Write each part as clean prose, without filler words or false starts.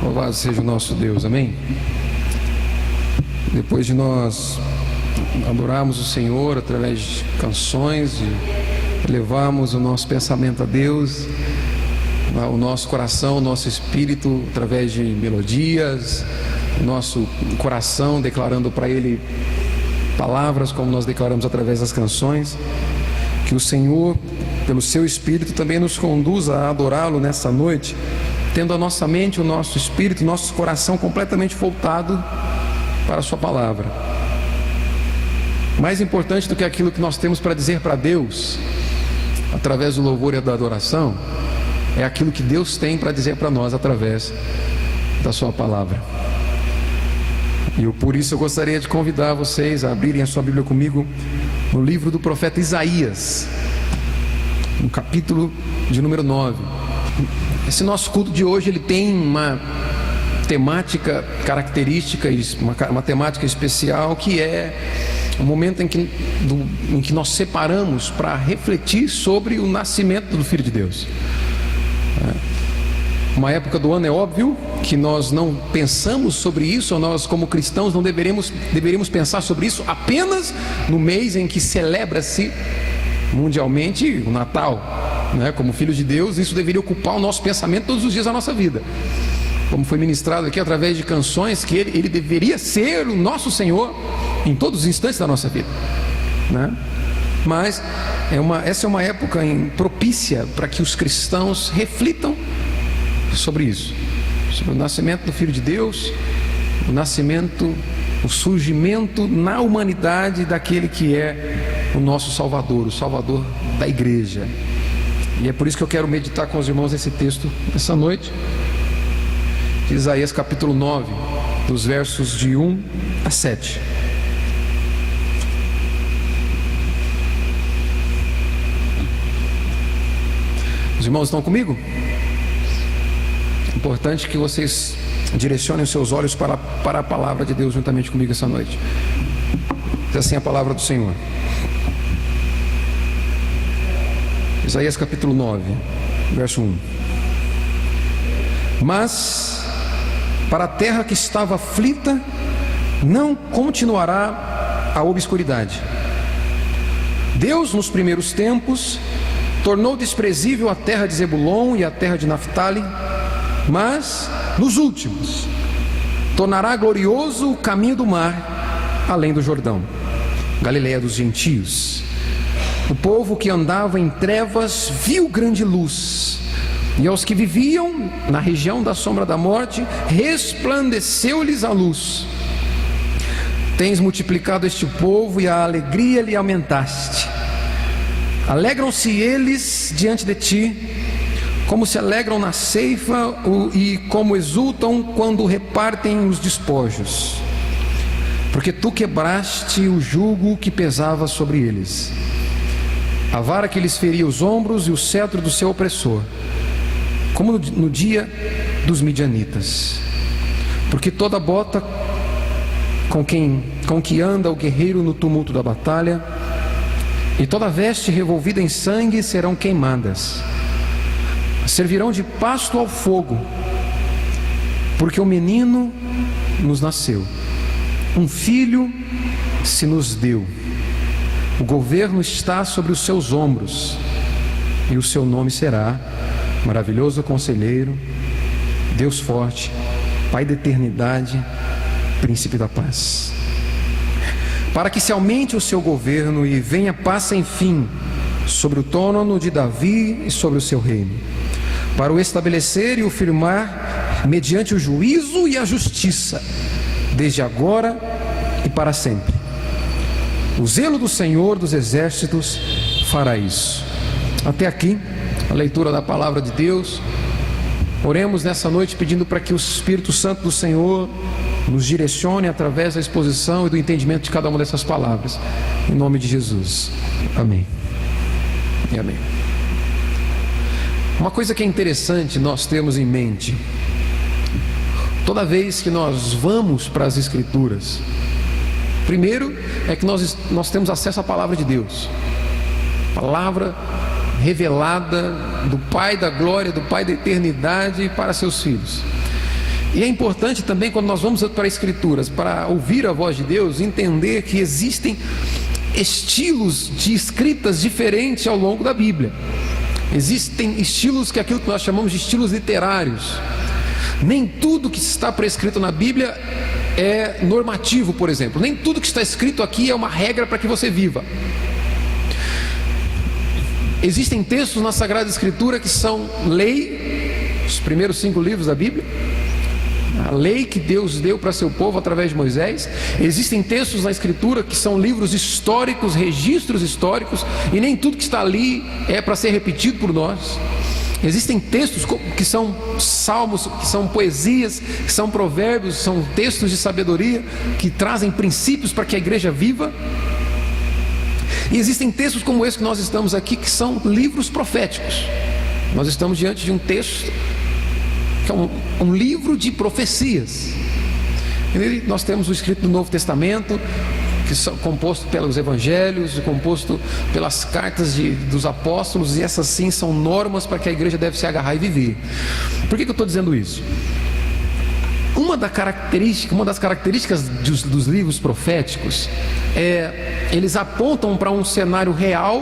Louvado seja o nosso Deus, amém? Depois de nós adorarmos o Senhor através de canções, de levarmos o nosso pensamento a Deus, o nosso coração, o nosso espírito através de melodias, o nosso coração declarando para Ele palavras como nós declaramos através das canções, que o Senhor, pelo seu Espírito, também nos conduza a adorá-lo nessa noite, tendo a nossa mente, o nosso espírito, o nosso coração completamente voltado para a sua palavra. Mais importante do que aquilo que nós temos para dizer para Deus, através do louvor e da adoração, é aquilo que Deus tem para dizer para nós através da sua palavra. E por isso eu gostaria de convidar vocês a abrirem a sua Bíblia comigo no livro do profeta Isaías, no capítulo de número 9. Esse nosso culto de hoje, ele tem uma temática característica, uma temática especial, que é o momento em que nós separamos para refletir sobre o nascimento do Filho de Deus. Uma época do ano, é óbvio que nós não pensamos sobre isso, ou nós como cristãos não deveríamos pensar sobre isso apenas no mês em que celebra-se mundialmente o Natal, como filhos de Deus. Isso deveria ocupar o nosso pensamento todos os dias da nossa vida, como foi ministrado aqui através de canções, que Ele deveria ser o nosso Senhor em todos os instantes da nossa vida, Mas essa é uma época propícia para que os cristãos reflitam sobre isso, sobre o nascimento do Filho de Deus, o surgimento na humanidade daquele que é o nosso Salvador, o Salvador da igreja. E é por isso que eu quero meditar com os irmãos nesse texto essa noite, de Isaías capítulo 9, dos versos de 1 a 7. Os irmãos estão comigo? É importante que vocês direcionem os seus olhos para a palavra de Deus juntamente comigo essa noite. Diz assim a palavra do Senhor. Isaías capítulo 9, verso 1. Mas para a terra que estava aflita não continuará a obscuridade. Deus, nos primeiros tempos, tornou desprezível a terra de Zebulon e a terra de Naftali, mas nos últimos tornará glorioso o caminho do mar, além do Jordão, Galileia dos gentios. O povo que andava em trevas viu grande luz, e aos que viviam na região da sombra da morte, resplandeceu-lhes a luz. Tens multiplicado este povo e a alegria lhe aumentaste. Alegram-se eles diante de ti, como se alegram na ceifa e como exultam quando repartem os despojos. Porque tu quebraste o jugo que pesava sobre eles, a vara que lhes feria os ombros e o cetro do seu opressor, como no dia dos midianitas. Porque toda bota com que anda o guerreiro no tumulto da batalha, e toda veste revolvida em sangue serão queimadas. Servirão de pasto ao fogo, porque o menino nos nasceu, um filho se nos deu. O governo está sobre os seus ombros, e o seu nome será Maravilhoso Conselheiro, Deus Forte, Pai da Eternidade, Príncipe da Paz. Para que se aumente o seu governo e venha paz sem fim sobre o trono de Davi e sobre o seu reino, para o estabelecer e o firmar mediante o juízo e a justiça, desde agora e para sempre. O zelo do Senhor dos Exércitos fará isso. Até aqui a leitura da palavra de Deus. Oremos nessa noite pedindo para que o Espírito Santo do Senhor nos direcione através da exposição e do entendimento de cada uma dessas palavras, em nome de Jesus, amém e amém. Uma coisa que é interessante nós termos em mente, toda vez que nós vamos para as Escrituras, primeiro é que nós temos acesso à palavra de Deus, palavra revelada do Pai da glória, do Pai da eternidade para seus filhos. E é importante também, quando nós vamos para as Escrituras, para ouvir a voz de Deus, entender que existem estilos de escritas diferentes ao longo da Bíblia. Existem estilos que é aquilo que nós chamamos de estilos literários. Nem tudo que está prescrito na Bíblia é normativo, por exemplo. Nem tudo que está escrito aqui é uma regra para que você viva. Existem textos na Sagrada Escritura que são lei, os primeiros 5 livros da Bíblia, a lei que Deus deu para seu povo através de Moisés. Existem textos na Escritura que são livros históricos, registros históricos, e nem tudo que está ali é para ser repetido por nós. Existem textos que são salmos, que são poesias, que são provérbios, são textos de sabedoria que trazem princípios para que a igreja viva. E existem textos como esse que nós estamos aqui, que são livros proféticos. Nós estamos diante de um texto que é um livro de profecias. Nele nós temos o escrito do Novo Testamento, que são composto pelos evangelhos, composto pelas cartas dos apóstolos, e essas sim são normas para que a igreja deve se agarrar e viver. Por que eu estou dizendo isso? Uma das características dos livros proféticos eles apontam para um cenário real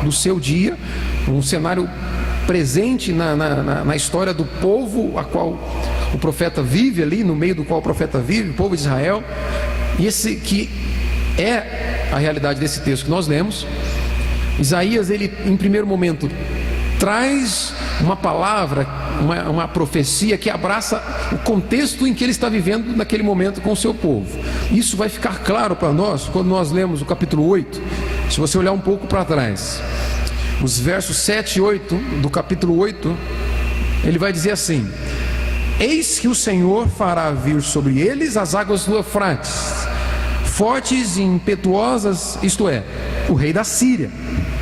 do seu dia, um cenário presente na história do povo a qual o profeta vive ali, no meio do qual o profeta vive, o povo de Israel. E esse que é a realidade desse texto que nós lemos. Isaías, ele em primeiro momento traz uma palavra, uma profecia que abraça o contexto em que ele está vivendo naquele momento com o seu povo. Isso vai ficar claro para nós quando nós lemos o capítulo 8, se você olhar um pouco para trás. Os versos 7 e 8 do capítulo 8, ele vai dizer assim: eis que o Senhor fará vir sobre eles as águas do Eufrates, fortes e impetuosas, isto é, o rei da Síria,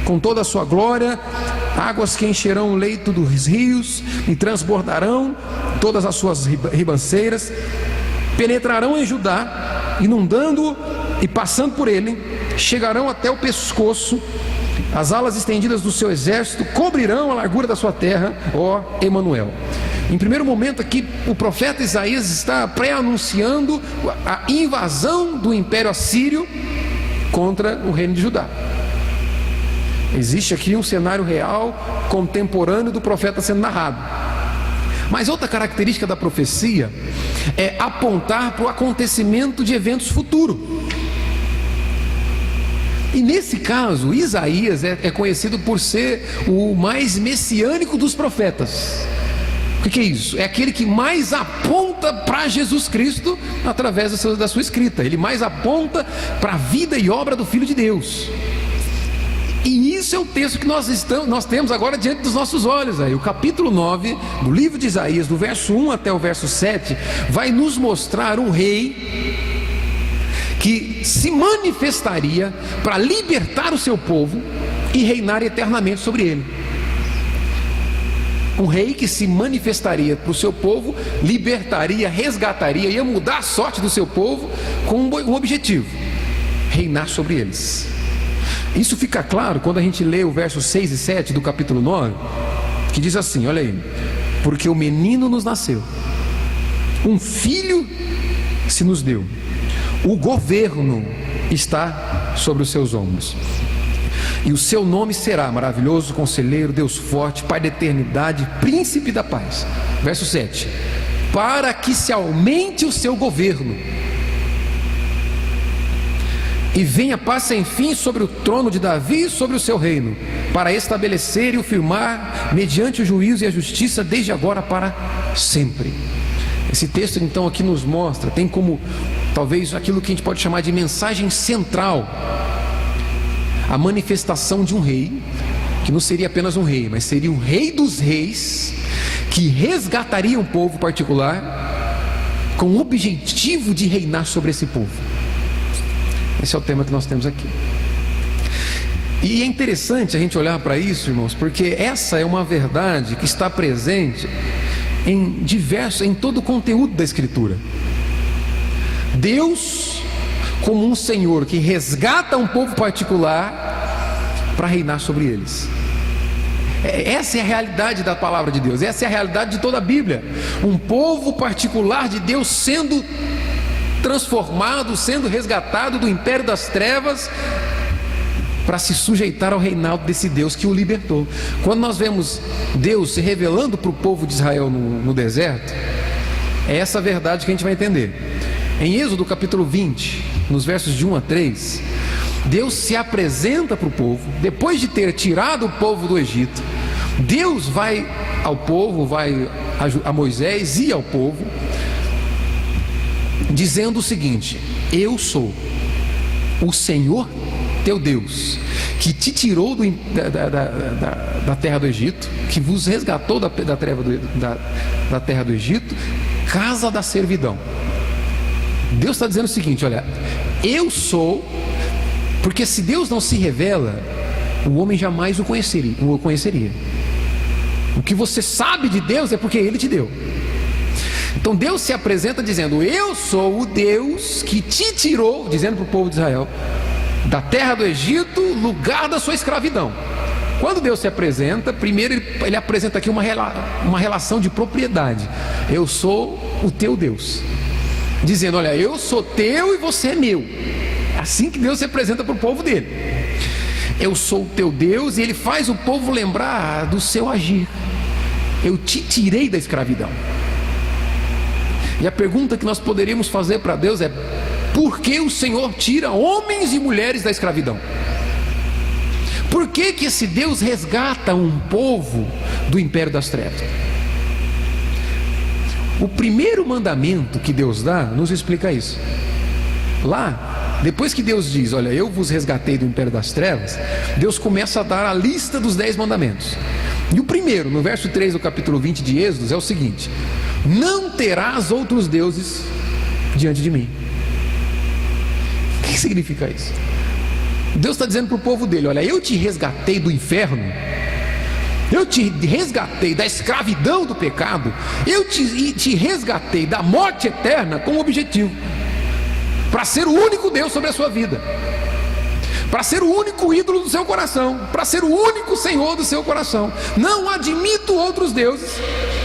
com toda a sua glória, águas que encherão o leito dos rios e transbordarão todas as suas ribanceiras, penetrarão em Judá, inundando-o e passando por ele, chegarão até o pescoço. As alas estendidas do seu exército cobrirão a largura da sua terra, ó Emanuel. Em primeiro momento aqui, o profeta Isaías está pré-anunciando a invasão do Império Assírio contra o reino de Judá. Existe aqui um cenário real, contemporâneo do profeta sendo narrado. Mas outra característica da profecia é apontar para o acontecimento de eventos futuros. E nesse caso, Isaías é conhecido por ser o mais messiânico dos profetas. O que é isso? É aquele que mais aponta para Jesus Cristo através da sua escrita. Ele mais aponta para a vida e obra do Filho de Deus. E isso é o texto que nós temos agora diante dos nossos olhos. Aí. O capítulo 9 do livro de Isaías, do verso 1 até o verso 7, vai nos mostrar um rei que se manifestaria para libertar o seu povo e reinar eternamente sobre ele. Um rei que se manifestaria para o seu povo, libertaria, resgataria, ia mudar a sorte do seu povo com um objetivo: reinar sobre eles. Isso fica claro quando a gente lê o verso 6 e 7 do capítulo 9, que diz assim, olha aí: porque o menino nos nasceu, um filho se nos deu, o governo está sobre os seus ombros, e o seu nome será Maravilhoso Conselheiro, Deus Forte, Pai da Eternidade, Príncipe da Paz. Verso 7: para que se aumente o seu governo e venha paz sem fim sobre o trono de Davi e sobre o seu reino, para estabelecer e o firmar mediante o juízo e a justiça desde agora para sempre. Esse texto então aqui nos mostra, tem como talvez aquilo que a gente pode chamar de mensagem central, a manifestação de um rei, que não seria apenas um rei, mas seria o rei dos reis, que resgataria um povo particular, com o objetivo de reinar sobre esse povo. Esse é o tema que nós temos aqui. E é interessante a gente olhar para isso, irmãos, porque essa é uma verdade que está presente em todo o conteúdo da Escritura. Deus como um Senhor que resgata um povo particular para reinar sobre eles. Essa é a realidade da palavra de Deus, essa é a realidade de toda a Bíblia. Um povo particular de Deus sendo transformado, sendo resgatado do império das trevas para se sujeitar ao reinado desse Deus que o libertou. Quando nós vemos Deus se revelando para o povo de Israel no deserto, é essa verdade que a gente vai entender. Em Êxodo capítulo 20, nos versos de 1 a 3, Deus se apresenta para o povo, depois de ter tirado o povo do Egito. Deus vai ao povo, vai a Moisés e ao povo, dizendo o seguinte: eu sou o Senhor teu Deus, que te tirou da terra do Egito, que vos resgatou da terra do Egito, casa da servidão. Deus está dizendo o seguinte: olha, eu sou, porque se Deus não se revela, o homem jamais o conheceria. O que você sabe de Deus é porque Ele te deu. Então Deus se apresenta dizendo: eu sou o Deus que te tirou, dizendo para o povo de Israel, da terra do Egito, lugar da sua escravidão. Quando Deus se apresenta, primeiro ele apresenta aqui uma relação de propriedade. Eu sou o teu Deus, dizendo: olha, eu sou teu e você é meu. Assim que Deus se apresenta para o povo dele. Eu sou o teu Deus, e ele faz o povo lembrar do seu agir. Eu te tirei da escravidão. E a pergunta que nós poderíamos fazer para Deus é: por que o Senhor tira homens e mulheres da escravidão? Por que que esse Deus resgata um povo do império das trevas? O primeiro mandamento que Deus dá nos explica isso. Lá, depois que Deus diz: olha, eu vos resgatei do império das trevas, Deus começa a dar a lista dos 10 mandamentos. E o primeiro, no verso 3 do capítulo 20 de Êxodo, é o seguinte: não terás outros deuses diante de mim. O que significa isso? Deus está dizendo para o povo dele: olha, eu te resgatei do inferno, eu te resgatei da escravidão do pecado, eu te resgatei da morte eterna com um objetivo: para ser o único Deus sobre a sua vida, para ser o único ídolo do seu coração, para ser o único Senhor do seu coração. Não admito outros deuses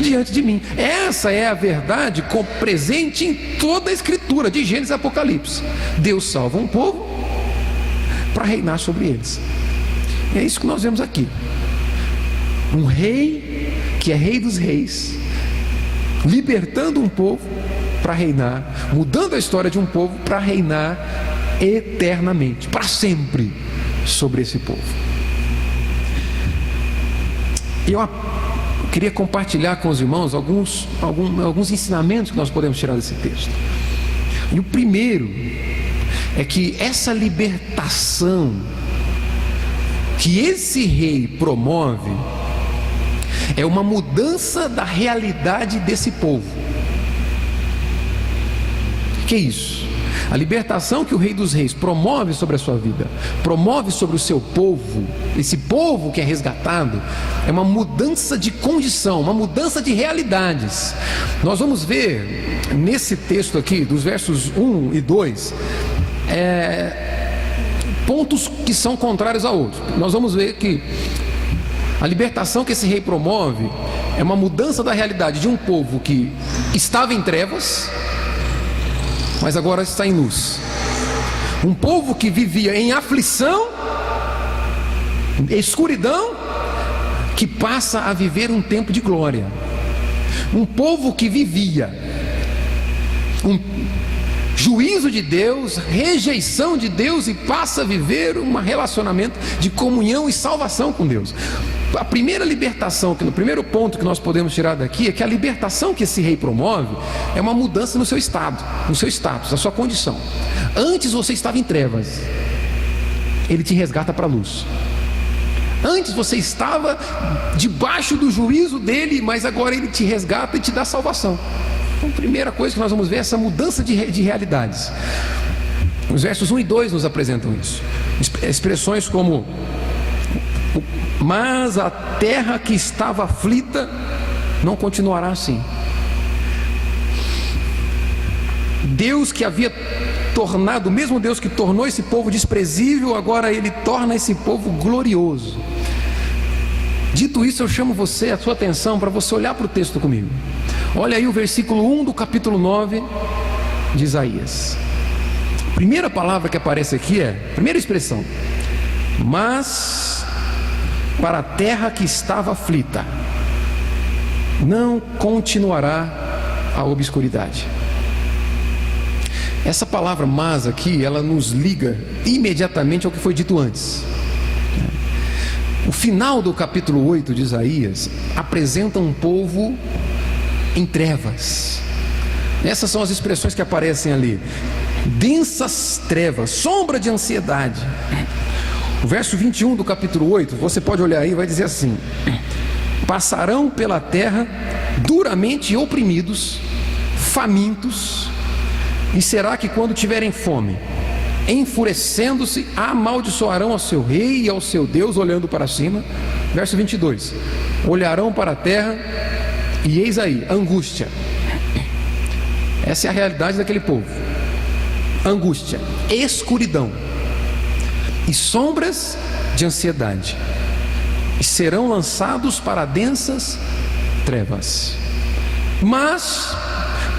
diante de mim. Essa é a verdade presente em toda a Escritura, de Gênesis a Apocalipse. Deus salva um povo para reinar sobre eles. E é isso que nós vemos aqui. Um rei que é rei dos reis, libertando um povo para reinar, mudando a história de um povo para reinar eternamente, para sempre, sobre esse povo. Eu queria compartilhar com os irmãos alguns ensinamentos que nós podemos tirar desse texto. E o primeiro é que essa libertação que esse rei promove é uma mudança da realidade desse povo. O que é isso? A libertação que o Rei dos Reis promove sobre a sua vida, promove sobre o seu povo, esse povo que é resgatado, é uma mudança de condição, uma mudança de realidades. Nós vamos ver nesse texto aqui, dos versos 1 e 2, pontos que são contrários a outros. Nós vamos ver que a libertação que esse rei promove é uma mudança da realidade de um povo que estava em trevas, mas agora está em luz. Um povo que vivia em aflição, escuridão, que passa a viver um tempo de glória. Um povo que vivia um juízo de Deus, rejeição de Deus, e passa a viver um relacionamento de comunhão e salvação com Deus. A primeira libertação, o primeiro ponto que nós podemos tirar daqui é que a libertação que esse rei promove é uma mudança no seu estado, no seu status, na sua condição. Antes você estava em trevas, ele te resgata para a luz. Antes você estava debaixo do juízo dele, mas agora ele te resgata e te dá salvação. Então, a primeira coisa que nós vamos ver é essa mudança de realidades. Os versos 1 e 2 nos apresentam isso. Expressões como: mas a terra que estava aflita não continuará assim. Deus que havia tornado, o mesmo Deus que tornou esse povo desprezível, agora ele torna esse povo glorioso. Dito isso, eu chamo a sua atenção para você olhar para o texto comigo. Olha aí o versículo 1 do capítulo 9 de Isaías. A primeira palavra que aparece aqui primeira expressão: mas para a terra que estava aflita não continuará a obscuridade. Essa palavra mas aqui, ela nos liga imediatamente ao que foi dito antes. O final do capítulo 8 de Isaías apresenta um povo em trevas. Essas são as expressões que aparecem ali: densas trevas, sombra de ansiedade. O verso 21 do capítulo 8, você pode olhar aí, vai dizer assim: passarão pela terra duramente oprimidos, famintos, e será que quando tiverem fome, enfurecendo-se, amaldiçoarão ao seu rei e ao seu Deus, olhando para cima. Verso 22, olharão para a terra e eis aí, angústia. Essa é a realidade daquele povo: angústia, escuridão e sombras de ansiedade, e serão lançados para densas trevas. Mas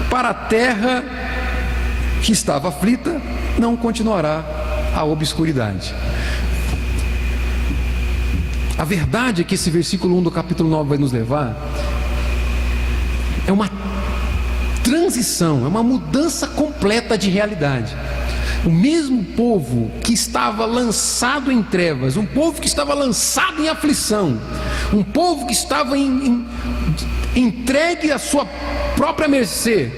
para a terra que estava aflita não continuará a obscuridade. A verdade é que esse versículo 1 do capítulo 9 vai nos levar é uma transição, é uma mudança completa de realidade. O mesmo povo que estava lançado em trevas, um povo que estava lançado em aflição, um povo que estava entregue à sua própria mercê,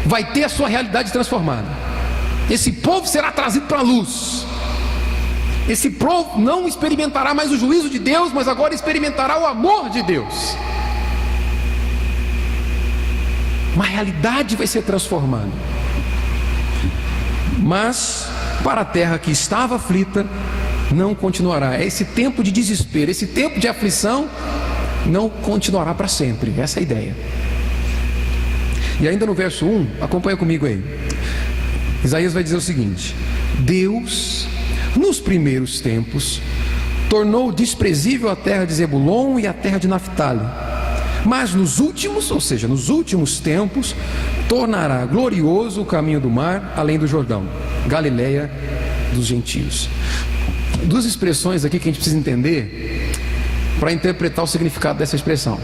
vai ter a sua realidade transformada. Esse povo será trazido para a luz. Esse povo não experimentará mais o juízo de Deus, mas agora experimentará o amor de Deus. Uma realidade vai ser transformada. Mas para a terra que estava aflita não continuará. Esse tempo de desespero, esse tempo de aflição não continuará para sempre. Essa é a ideia. E ainda no verso 1, acompanha comigo aí. Isaías vai dizer o seguinte: Deus, nos primeiros tempos, tornou desprezível a terra de Zebulon e a terra de Naftali, mas nos últimos, ou seja, nos últimos tempos, tornará glorioso o caminho do mar, além do Jordão, Galileia dos gentios. Duas expressões aqui que a gente precisa entender para interpretar o significado dessa expressão: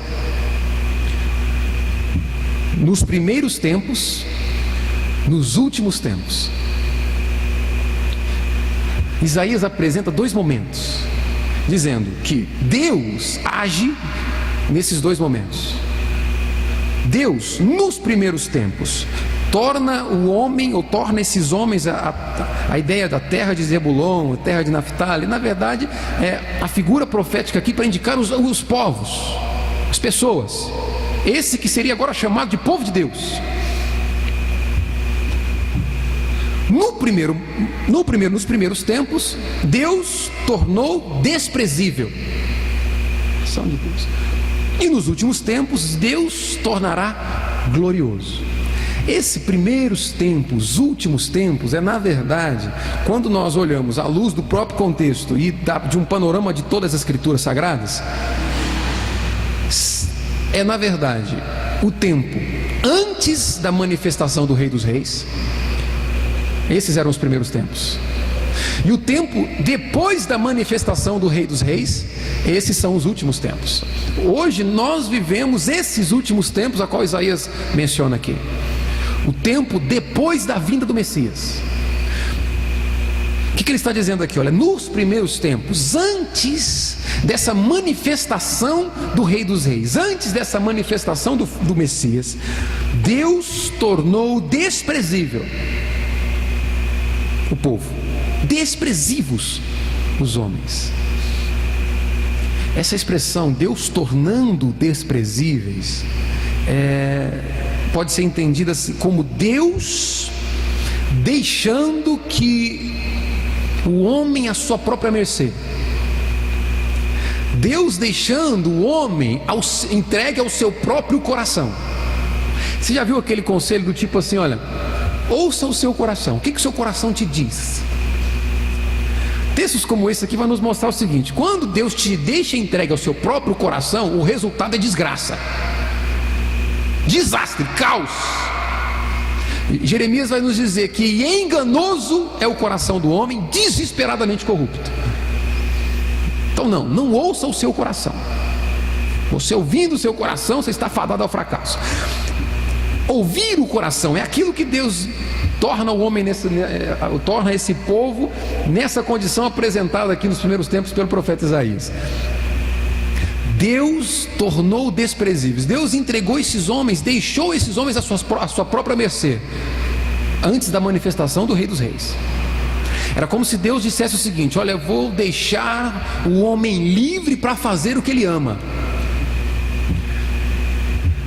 nos primeiros tempos, nos últimos tempos. Isaías apresenta dois momentos, dizendo que Deus age nesses dois momentos. Deus, nos primeiros tempos, torna o homem, ou torna esses homens, a ideia da terra de Zebulon, a terra de Naftali, na verdade é a figura profética aqui para indicar os povos, as pessoas, esse que seria agora chamado de povo de Deus. Nos primeiros tempos, Deus tornou desprezível. E nos últimos tempos, Deus tornará glorioso. Esse primeiros tempos, últimos tempos, é na verdade, quando nós olhamos à luz do próprio contexto e de um panorama de todas as escrituras sagradas, é na verdade o tempo antes da manifestação do Rei dos Reis. Esses eram os primeiros tempos. E o tempo depois da manifestação do Rei dos Reis, esses são os últimos tempos. Hoje nós vivemos esses últimos tempos a qual Isaías menciona aqui. O tempo depois da vinda do Messias. O que ele está dizendo aqui? Olha, nos primeiros tempos, antes dessa manifestação do Rei dos Reis, antes dessa manifestação do Messias, Deus tornou desprezível o povo, desprezíveis os homens. Essa expressão, Deus tornando desprezíveis, pode ser entendida assim, como Deus deixando que o homem à sua própria mercê. Deus deixando o homem entregue ao seu próprio coração. Você já viu aquele conselho do tipo assim, olha, ouça o seu coração, o que o seu coração te diz? Textos como esse aqui vão nos mostrar o seguinte: quando Deus te deixa entregue ao seu próprio coração, o resultado é desgraça, desastre, caos. Jeremias vai nos dizer que enganoso é o coração do homem, desesperadamente corrupto. Então não ouça o seu coração. Você ouvindo o seu coração, você está fadado ao fracasso. Ouvir o coração é aquilo que Deus torna o homem torna esse povo nessa condição apresentada aqui nos primeiros tempos pelo profeta Isaías. Deus tornou desprezíveis. Deus entregou esses homens, deixou esses homens à sua própria mercê, antes da manifestação do Rei dos Reis. Era como se Deus dissesse o seguinte: olha, eu vou deixar o homem livre para fazer o que ele ama.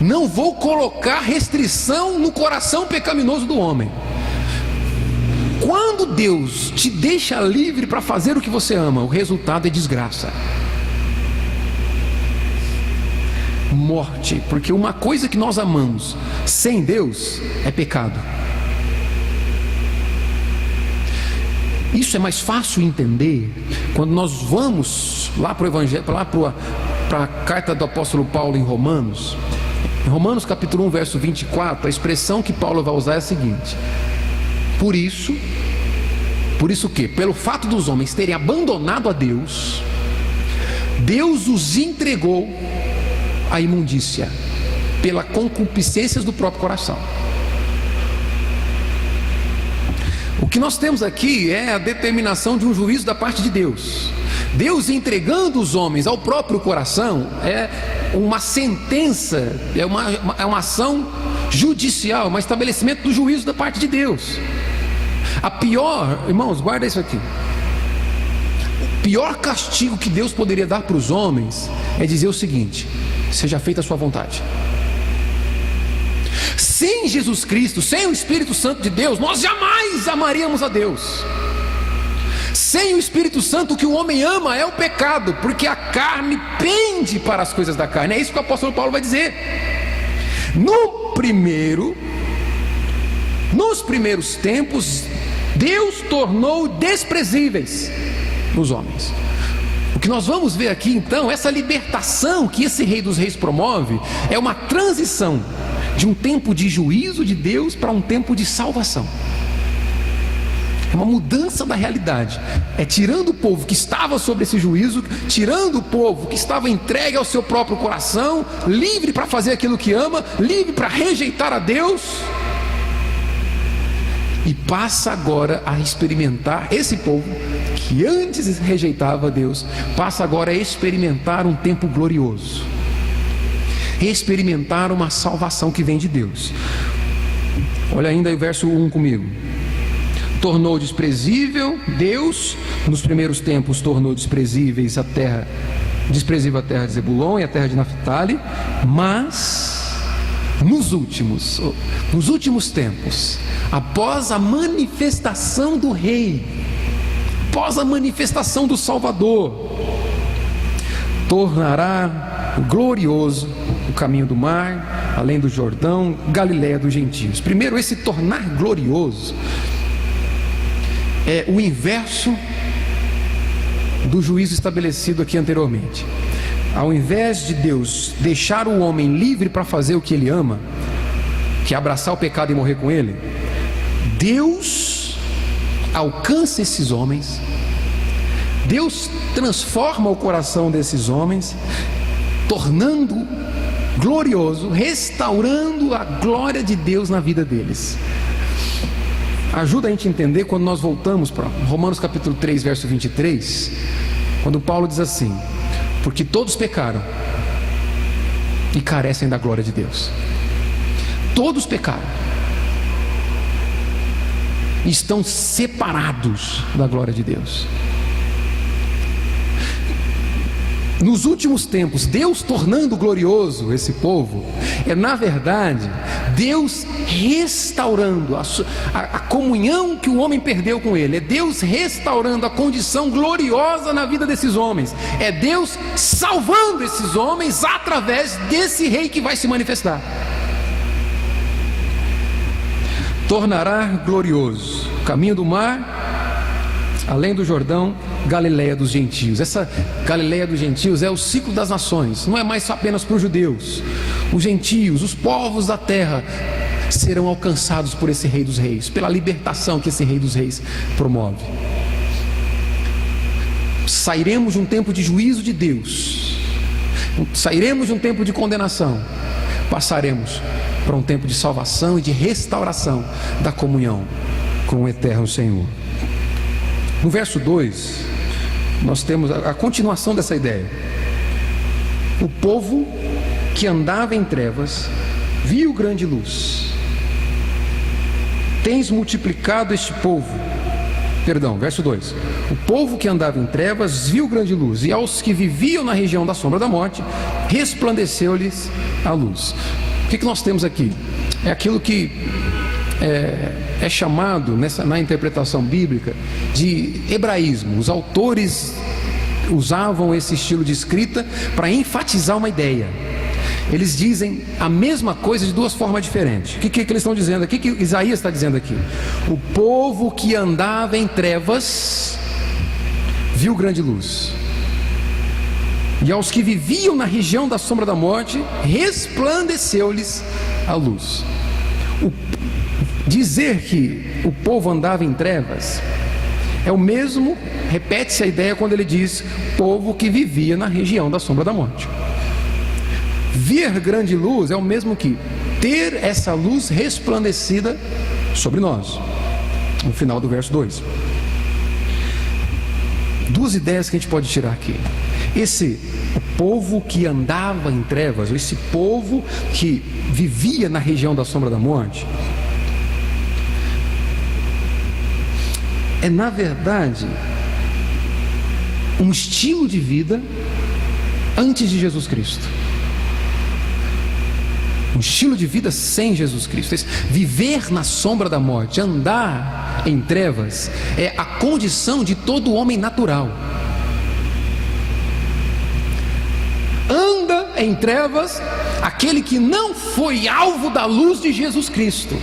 Não vou colocar restrição no coração pecaminoso do homem. Quando Deus te deixa livre para fazer o que você ama, o resultado é desgraça, morte, porque uma coisa que nós amamos sem Deus é pecado. Isso é mais fácil entender quando nós vamos lá para o Evangelho, para a carta do apóstolo Paulo em Romanos. Em Romanos capítulo 1, verso 24, a expressão que Paulo vai usar é a seguinte: por isso o quê? Pelo fato dos homens terem abandonado a Deus, Deus os entregou à imundícia, pela concupiscência do próprio coração. O que nós temos aqui é a determinação de um juízo da parte de Deus. Deus entregando os homens ao próprio coração é uma sentença, é uma ação judicial, um estabelecimento do juízo da parte de Deus. A pior, irmãos, guarda isso aqui: o pior castigo que Deus poderia dar para os homens é dizer o seguinte: seja feita a sua vontade. Sem Jesus Cristo, sem o Espírito Santo de Deus, nós jamais amaríamos a Deus. Sem o Espírito Santo, o que o homem ama é o pecado, porque a carne pende para as coisas da carne. É isso que o apóstolo Paulo vai dizer. Nos primeiros tempos, Deus tornou desprezíveis os homens. O que nós vamos ver aqui então, essa libertação que esse Rei dos Reis promove, é uma transição de um tempo de juízo de Deus para um tempo de salvação. É uma mudança da realidade. É tirando o povo que estava sob esse juízo, tirando o povo que estava entregue ao seu próprio coração, livre para fazer aquilo que ama, livre para rejeitar a Deus, e passa agora a experimentar, esse povo que antes rejeitava a Deus, passa agora a experimentar um tempo glorioso, experimentar uma salvação que vem de Deus. Olha ainda aí o verso 1 comigo. Tornou desprezível Deus, nos primeiros tempos tornou desprezível a terra de Zebulon e a terra de Naphtali, mas nos últimos tempos, após a manifestação do Rei, após a manifestação do Salvador, tornará glorioso o caminho do mar, além do Jordão, Galiléia dos gentios. Primeiro, esse tornar glorioso é o inverso do juízo estabelecido aqui anteriormente. Ao invés de Deus deixar o homem livre para fazer o que ele ama, que é abraçar o pecado e morrer com ele, Deus alcança esses homens, Deus transforma o coração desses homens, tornando glorioso, restaurando a glória de Deus na vida deles. Ajuda a gente a entender quando nós voltamos para Romanos capítulo 3, verso 23, quando Paulo diz assim: porque todos pecaram e carecem da glória de Deus. Todos pecaram, estão separados da glória de Deus. Nos últimos tempos, Deus tornando glorioso esse povo, é na verdade Deus restaurando a comunhão que o homem perdeu com Ele. É Deus restaurando a condição gloriosa na vida desses homens. É Deus salvando esses homens através desse Rei que vai se manifestar. Tornará glorioso o caminho do mar, além do Jordão, Galileia dos gentios. Essa Galileia dos gentios é o ciclo das nações, não é mais só apenas para os judeus. Os gentios, os povos da terra serão alcançados por esse Rei dos Reis, pela libertação que esse Rei dos Reis promove. Sairemos de um tempo de juízo de Deus, sairemos de um tempo de condenação, passaremos para um tempo de salvação e de restauração da comunhão com o eterno Senhor. No verso 2, nós temos a continuação dessa ideia. O povo que andava em trevas viu grande luz. Tens multiplicado este povo. Verso 2. O povo que andava em trevas viu grande luz, e aos que viviam na região da sombra da morte, resplandeceu-lhes a luz. O que nós temos aqui? É aquilo que é chamado na interpretação bíblica de hebraísmo. Os autores usavam esse estilo de escrita para enfatizar uma ideia. Eles dizem a mesma coisa de duas formas diferentes. O que eles estão dizendo aqui? O que Isaías está dizendo aqui? O povo que andava em trevas viu grande luz, e aos que viviam na região da sombra da morte, resplandeceu-lhes a luz. Dizer que o povo andava em trevas é o mesmo, repete-se a ideia quando ele diz povo que vivia na região da sombra da morte. Ver grande luz é o mesmo que ter essa luz resplandecida sobre nós. No final do verso 2. Duas ideias que a gente pode tirar aqui. O povo que andava em trevas, ou esse povo que vivia na região da sombra da morte, é na verdade um estilo de vida antes de Jesus Cristo. Um estilo de vida sem Jesus Cristo. Viver na sombra da morte, andar em trevas, é a condição de todo homem natural. Anda em trevas aquele que não foi alvo da luz de Jesus Cristo.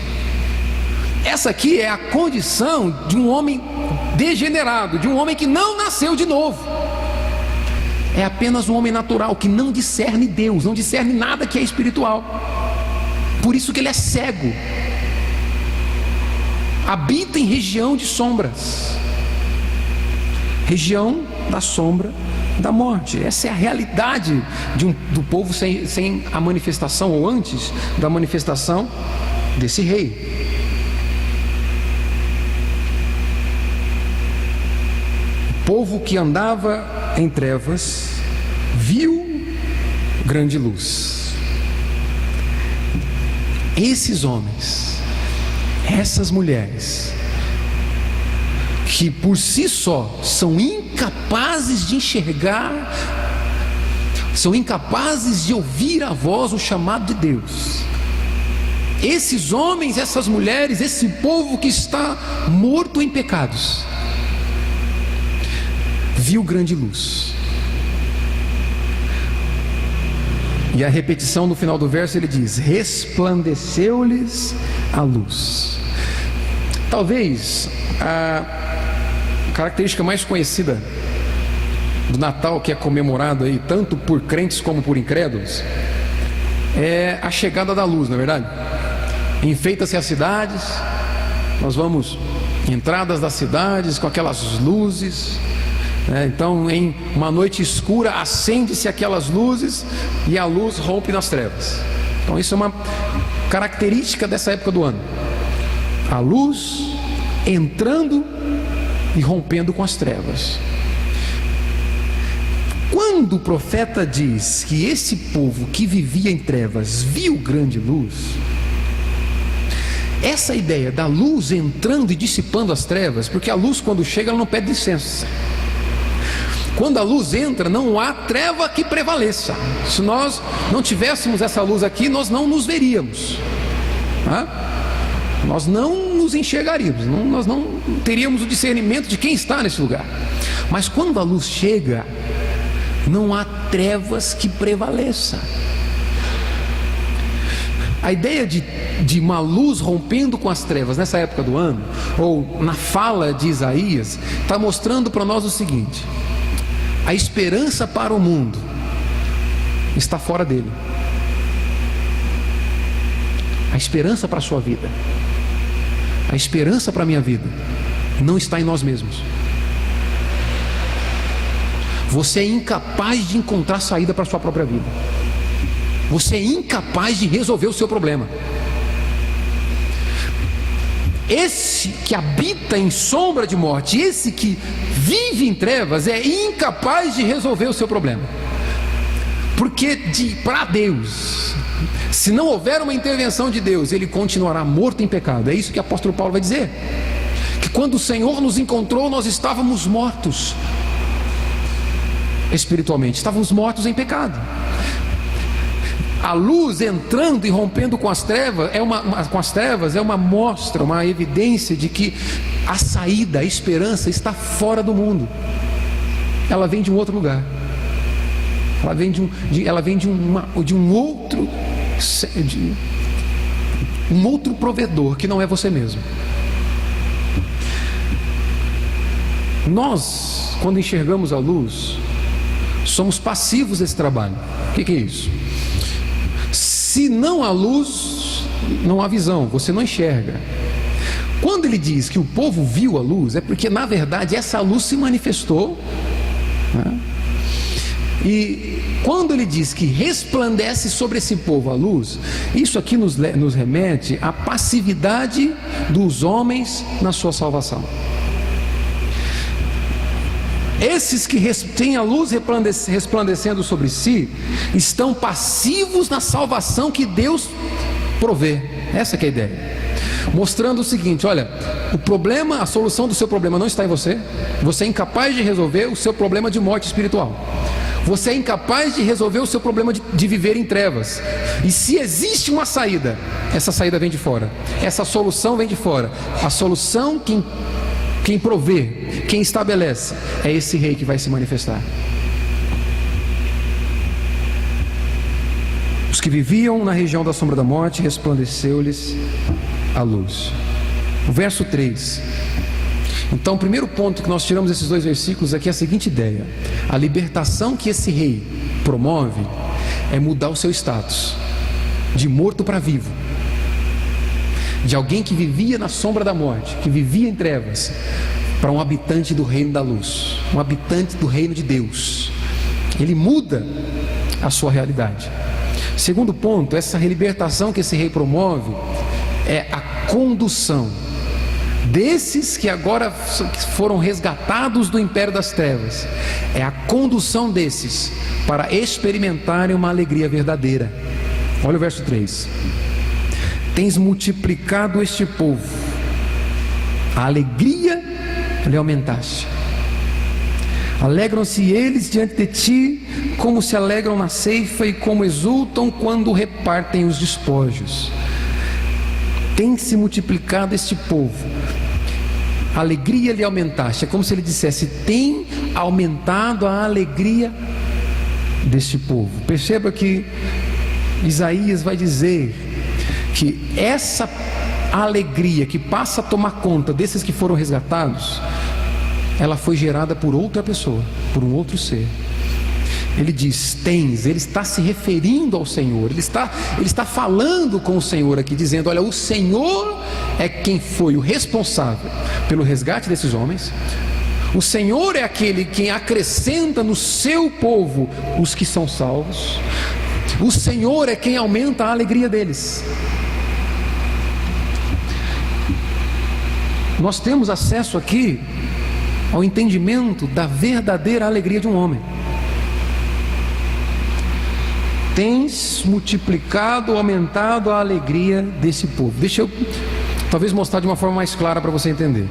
Essa aqui é a condição de um homem degenerado, de um homem que não nasceu de novo. É apenas um homem natural que não discerne Deus, não discerne nada que é espiritual. Por isso que ele é cego. Habita em região de sombras, região da sombra da morte. Essa é a realidade do povo sem a manifestação, ou antes da manifestação desse rei. O povo que andava em trevas viu grande luz. Esses homens, essas mulheres, que por si só são incapazes de enxergar, são incapazes de ouvir a voz, o chamado de Deus. Esses homens, essas mulheres, esse povo que está morto em pecados, viu grande luz. E a repetição no final do verso ele diz: resplandeceu-lhes a luz. Talvez a característica mais conhecida do Natal, que é comemorado aí tanto por crentes como por incrédulos, é a chegada da luz, não é verdade? Enfeita-se as cidades, nós vamos entradas das cidades com aquelas luzes. Então, em uma noite escura, acende-se aquelas luzes e a luz rompe nas trevas. Então, isso é uma característica dessa época do ano: a luz entrando e rompendo com as trevas. Quando o profeta diz que esse povo que vivia em trevas viu grande luz, essa ideia da luz entrando e dissipando as trevas, porque a luz, quando chega, ela não pede licença. Quando a luz entra, não há treva que prevaleça. Se nós não tivéssemos essa luz aqui, nós não nos veríamos, nós não nos enxergaríamos, nós não teríamos o discernimento de quem está nesse lugar. Mas quando a luz chega, não há trevas que prevaleça. A ideia de uma luz rompendo com as trevas nessa época do ano, ou na fala de Isaías, está mostrando para nós o seguinte: a esperança para o mundo está fora dele. A esperança para a sua vida, a esperança para a minha vida, não está em nós mesmos. Você é incapaz de encontrar saída para a sua própria vida. Você é incapaz de resolver o seu problema. Esse que habita em sombra de morte, esse que vive em trevas, é incapaz de resolver o seu problema. Porque para Deus, se não houver uma intervenção de Deus, ele continuará morto em pecado. É isso que o apóstolo Paulo vai dizer, que quando o Senhor nos encontrou, nós estávamos mortos espiritualmente, estávamos mortos em pecado. A luz entrando e rompendo com as trevas é uma mostra, uma evidência de que a saída, a esperança está fora do mundo. Ela vem de um outro lugar. Ela vem de um outro provedor, que não é você mesmo. Nós, quando enxergamos a luz, somos passivos desse trabalho. O que é isso? Se não há luz, não há visão, você não enxerga. Quando ele diz que o povo viu a luz, é porque na verdade essa luz se manifestou, né? E quando ele diz que resplandece sobre esse povo a luz, isso aqui nos remete à passividade dos homens na sua salvação. Esses que têm a luz resplandecendo sobre si, estão passivos na salvação que Deus provê. Essa que é a ideia. Mostrando o seguinte: olha, o problema, a solução do seu problema não está em você. Você é incapaz de resolver o seu problema de morte espiritual. Você é incapaz de resolver o seu problema de viver em trevas. E se existe uma saída, essa saída vem de fora. Essa solução vem de fora. A solução quem provê, quem estabelece, é esse rei que vai se manifestar. Os que viviam na região da sombra da morte, resplandeceu-lhes a luz. O verso 3. Então, o primeiro ponto que nós tiramos desses dois versículos aqui é a seguinte ideia: a libertação que esse rei promove é mudar o seu status de morto para vivo, de alguém que vivia na sombra da morte, que vivia em trevas, para um habitante do reino da luz, um habitante do reino de Deus. Ele muda a sua realidade. Segundo ponto, essa libertação que esse rei promove é a condução desses que agora foram resgatados do império das trevas. É a condução desses para experimentarem uma alegria verdadeira. Olha o verso 3. Tens multiplicado este povo, a alegria lhe aumentaste. Alegram-se eles diante de ti, como se alegram na ceifa e como exultam quando repartem os despojos. Tem se multiplicado este povo, a alegria lhe aumentaste. É como se ele dissesse: tem aumentado a alegria deste povo. Perceba que Isaías vai dizer que essa alegria que passa a tomar conta desses que foram resgatados, ela foi gerada por outra pessoa, por um outro ser. Ele diz tens, ele está se referindo ao Senhor, ele está falando com o Senhor aqui, dizendo: olha, o Senhor é quem foi o responsável pelo resgate desses homens. O Senhor é aquele quem acrescenta no seu povo os que são salvos. O Senhor é quem aumenta a alegria deles. Nós temos acesso aqui ao entendimento da verdadeira alegria de um homem. Tens multiplicado, aumentado a alegria desse povo. Deixa eu talvez mostrar de uma forma mais clara para você entender.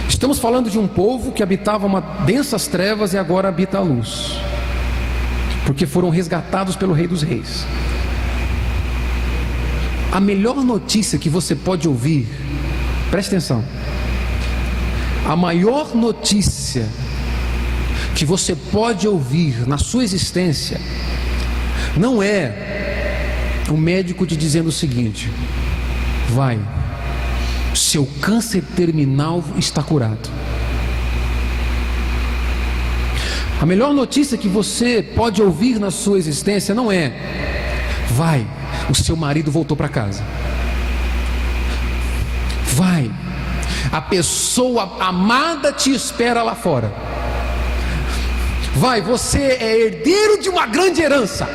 Estamos falando de um povo que habitava densas trevas e agora habita a luz, porque foram resgatados pelo Rei dos Reis. A melhor notícia que você pode ouvir, preste atenção, a maior notícia que você pode ouvir na sua existência não é o médico te dizendo o seguinte: vai, seu câncer terminal está curado. A melhor notícia que você pode ouvir na sua existência não é: vai, o seu marido voltou para casa. Vai, a pessoa amada te espera lá fora. Vai, você é herdeiro de uma grande herança.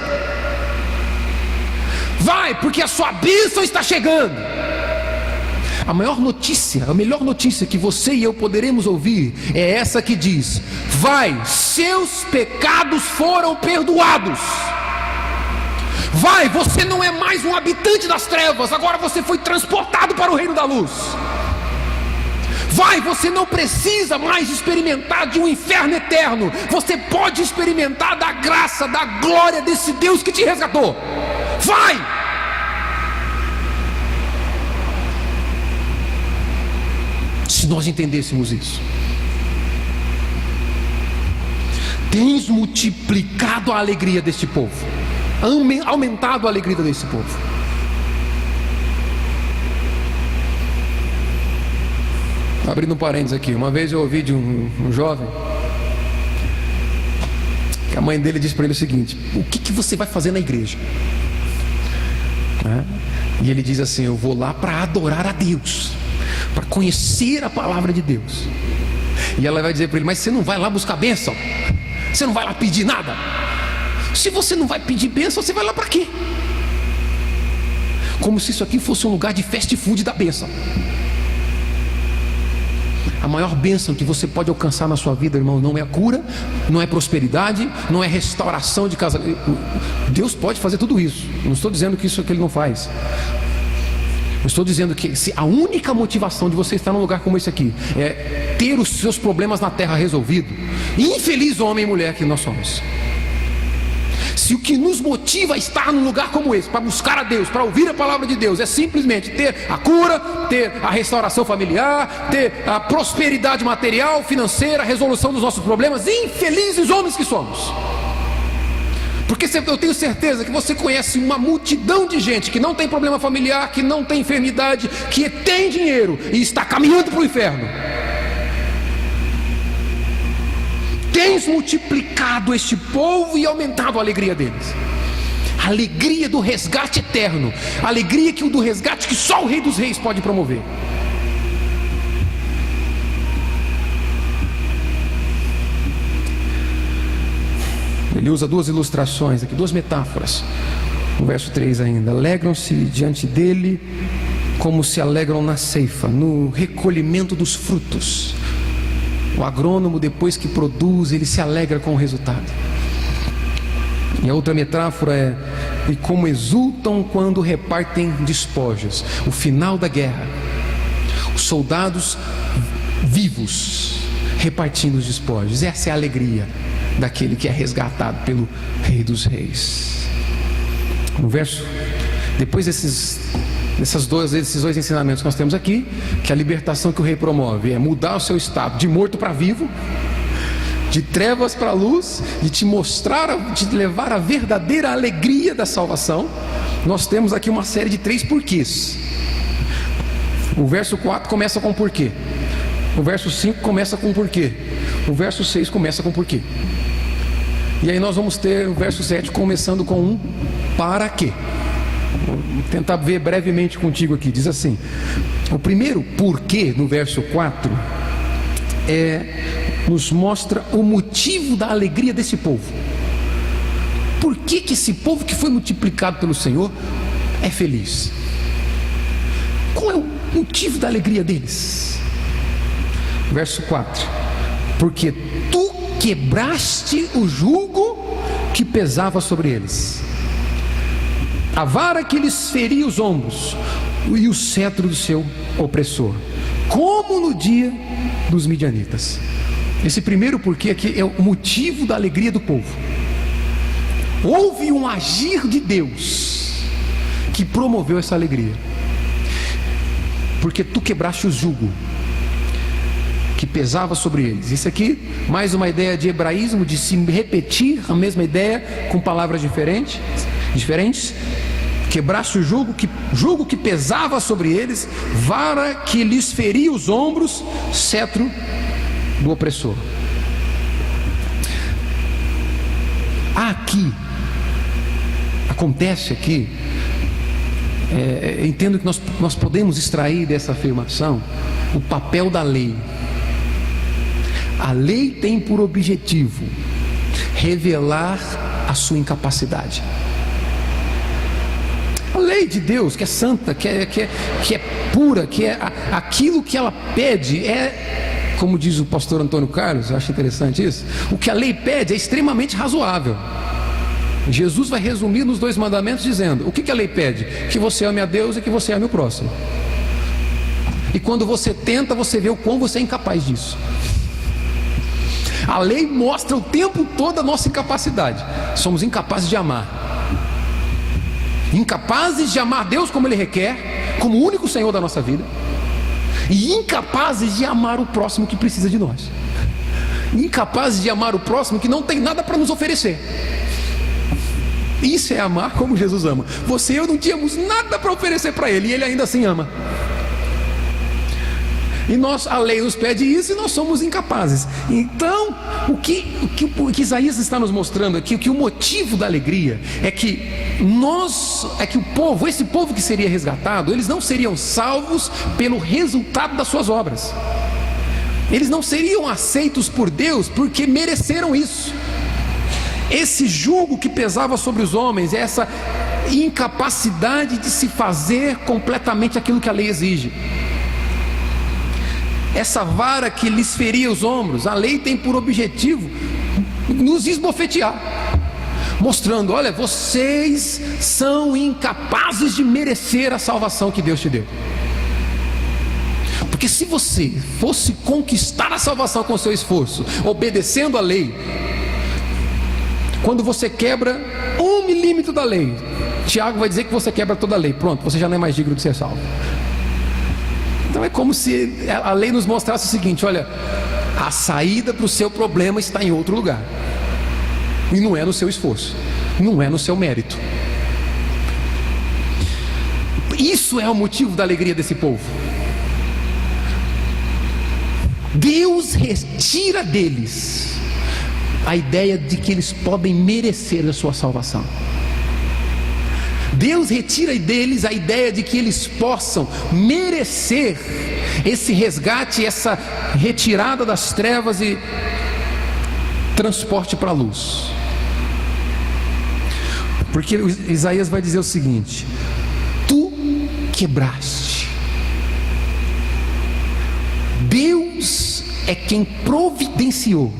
Vai, porque a sua bênção está chegando. A melhor notícia que você e eu poderemos ouvir é essa que diz: vai, seus pecados foram perdoados. Vai, você não é mais um habitante das trevas, agora você foi transportado para o reino da luz. Vai, você não precisa mais experimentar de um inferno eterno. Você pode experimentar da graça, da glória desse Deus que te resgatou. Vai! Se nós entendêssemos isso, tens multiplicado a alegria deste povo, aumentado a alegria desse povo. Abrindo um parênteses aqui, uma vez eu ouvi de um jovem que a mãe dele disse para ele o seguinte: o que você vai fazer na igreja? E ele diz assim: eu vou lá para adorar a Deus, para conhecer a palavra de Deus. E ela vai dizer para ele: mas você não vai lá buscar bênção? Você não vai lá pedir nada? Se você não vai pedir bênção, você vai lá para quê? Como se isso aqui fosse um lugar de fast food da bênção. A maior bênção que você pode alcançar na sua vida, irmão, não é a cura, não é prosperidade, não é restauração de casamento. Deus pode fazer tudo isso. Não estou dizendo que isso é que Ele não faz. Eu estou dizendo que se a única motivação de você estar num lugar como esse aqui é ter os seus problemas na terra resolvidos, infeliz homem e mulher que nós somos. Se o que nos motiva a estar num lugar como esse, para buscar a Deus, para ouvir a palavra de Deus, é simplesmente ter a cura, ter a restauração familiar, ter a prosperidade material, financeira, a resolução dos nossos problemas, infelizes homens que somos. Porque eu tenho certeza que você conhece uma multidão de gente que não tem problema familiar, que não tem enfermidade, que tem dinheiro e está caminhando para o inferno. Tens multiplicado este povo e aumentado a alegria deles. A alegria do resgate eterno, a alegria do resgate que só o Rei dos Reis pode promover. Ele usa duas ilustrações aqui, duas metáforas. No verso 3 ainda: alegram-se diante dele como se alegram na ceifa, no recolhimento dos frutos. O agrônomo, depois que produz, ele se alegra com o resultado. E a outra metáfora é: e como exultam quando repartem despojos. O final da guerra, os soldados vivos repartindo os despojos. Essa é a alegria daquele que é resgatado pelo Rei dos Reis. No verso, depois desses dois ensinamentos que nós temos aqui, que a libertação que o rei promove é mudar o seu estado de morto para vivo, de trevas para a luz, de te mostrar, de te levar a verdadeira alegria da salvação. Nós temos aqui uma série de 3 porquês. O verso 4 começa com porquê, o verso 5 começa com porquê, o verso 6 começa com porquê. E aí nós vamos ter o verso 7 começando com um para quê. Vou tentar ver brevemente contigo aqui. Diz assim: o primeiro porquê, no verso 4, nos mostra o motivo da alegria desse povo. Por que esse povo que foi multiplicado pelo Senhor é feliz? Qual é o motivo da alegria deles? Verso 4: porque tu quebraste o jugo que pesava sobre eles, a vara que lhes feria os ombros e o cetro do seu opressor, como no dia dos midianitas. Esse primeiro porquê aqui é o motivo da alegria do povo. Houve um agir de Deus que promoveu essa alegria. Porque tu quebraste o jugo que pesava sobre eles. Isso aqui, mais uma ideia de hebraísmo, de se repetir a mesma ideia com palavras diferentes. Quebraste o jugo que pesava sobre eles, vara que lhes feria os ombros, cetro do opressor. Acontece aqui, entendo que nós podemos extrair dessa afirmação o papel da lei. A lei tem por objetivo revelar a sua incapacidade. A lei de Deus, que é santa, que é pura, que é aquilo que ela pede, como diz o pastor Antônio Carlos, eu acho interessante isso, o que a lei pede é extremamente razoável. Jesus vai resumir nos 2 mandamentos dizendo, o que a lei pede? Que você ame a Deus e que você ame o próximo. E quando você tenta, você vê o quão você é incapaz disso. A lei mostra o tempo todo a nossa incapacidade. Somos incapazes de amar. Incapazes de amar Deus como Ele requer, como o único Senhor da nossa vida. E incapazes de amar o próximo que precisa de nós. Incapazes de amar o próximo que não tem nada para nos oferecer. Isso é amar como Jesus ama. Você e eu não tínhamos nada para oferecer para Ele, e Ele ainda assim ama. E a lei nos pede isso e nós somos incapazes. Então, o que Isaías está nos mostrando aqui, que o motivo da alegria é que esse povo que seria resgatado, eles não seriam salvos pelo resultado das suas obras. Eles não seriam aceitos por Deus porque mereceram isso. Esse jugo que pesava sobre os homens, essa incapacidade de se fazer completamente aquilo que a lei exige, essa vara que lhes feria os ombros, a lei tem por objetivo nos esbofetear, mostrando, olha, vocês são incapazes de merecer a salvação que Deus te deu. Porque se você fosse conquistar a salvação com o seu esforço, obedecendo a lei, quando você quebra 1 milímetro da lei, Tiago vai dizer que você quebra toda a lei. Pronto, você já não é mais digno de ser salvo. Então é como se a lei nos mostrasse o seguinte: olha, a saída para o seu problema está em outro lugar. E não é no seu esforço, não é no seu mérito. Isso é o motivo da alegria desse povo. Deus retira deles a ideia de que eles podem merecer a sua salvação. Deus retira deles a ideia de que eles possam merecer esse resgate, essa retirada das trevas e transporte para a luz. Porque Isaías vai dizer o seguinte: tu quebraste. Deus é quem providenciou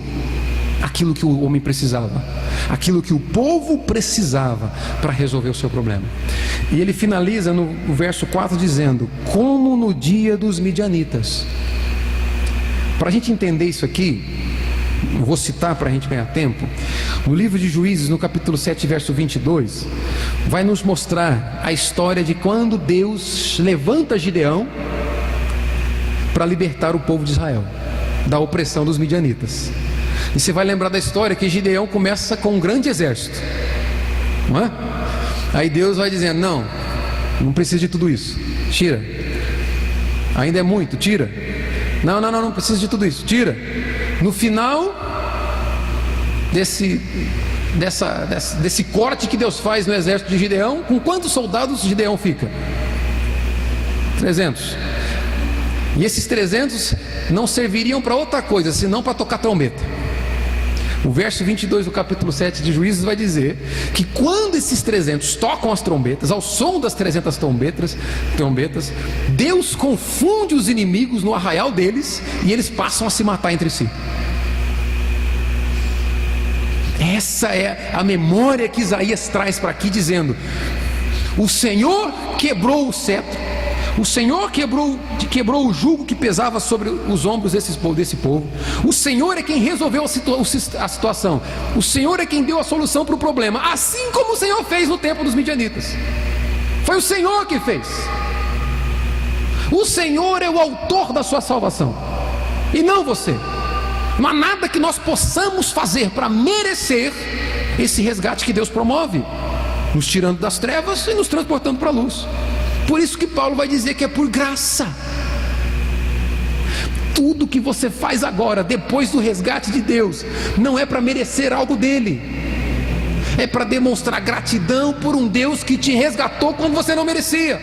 aquilo que o homem precisava, aquilo que o povo precisava para resolver o seu problema. E ele finaliza no verso 4 dizendo: como no dia dos midianitas. Para a gente entender isso aqui, eu vou citar para a gente ganhar tempo. No livro de Juízes, no capítulo 7, verso 22, vai nos mostrar a história de quando Deus levanta Gideão para libertar o povo de Israel da opressão dos midianitas. E você vai lembrar da história que Gideão começa com um grande exército, não é? Aí Deus vai dizendo: não precisa de tudo isso, tira. Ainda é muito, tira. Não precisa de tudo isso, tira. No final desse corte que Deus faz no exército de Gideão, com quantos soldados Gideão fica? 300. E esses 300 não serviriam para outra coisa senão para tocar trombeta. O verso 22 do capítulo 7 de Juízes vai dizer que quando esses 300 tocam as trombetas, ao som das 300 trombetas, Deus confunde os inimigos no arraial deles e eles passam a se matar entre si. Essa é a memória que Isaías traz para aqui, dizendo: o Senhor quebrou o cetro, o Senhor quebrou o jugo que pesava sobre os ombros desse povo. O Senhor é quem resolveu a situação. O Senhor é quem deu a solução para o problema, assim como o Senhor fez no tempo dos midianitas. Foi o Senhor que fez. O Senhor é o autor da sua salvação, e não você. Não há nada que nós possamos fazer para merecer esse resgate que Deus promove. nos tirando das trevas e nos transportando para a luz. Por isso que Paulo vai dizer que é por graça. Tudo que você faz agora, depois do resgate de Deus, não é para merecer algo dele, é para demonstrar gratidão por um Deus que te resgatou quando você não merecia.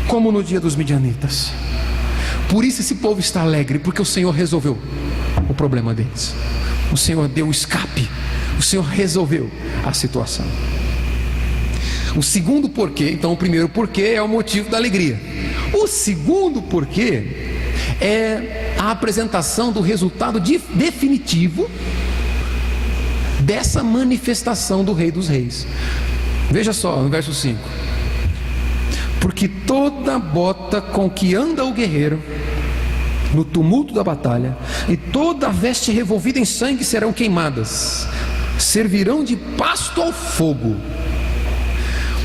Como no dia dos midianitas. Por isso esse povo está alegre, porque o Senhor resolveu o problema deles. O Senhor deu o escape, o Senhor resolveu a situação. O segundo porquê, então o primeiro porquê é o motivo da alegria. O segundo porquê é a apresentação do resultado definitivo dessa manifestação do Rei dos Reis. Veja só, no verso 5: porque toda bota com que anda o guerreiro no tumulto da batalha, e toda veste revolvida em sangue serão queimadas, servirão de pasto ao fogo.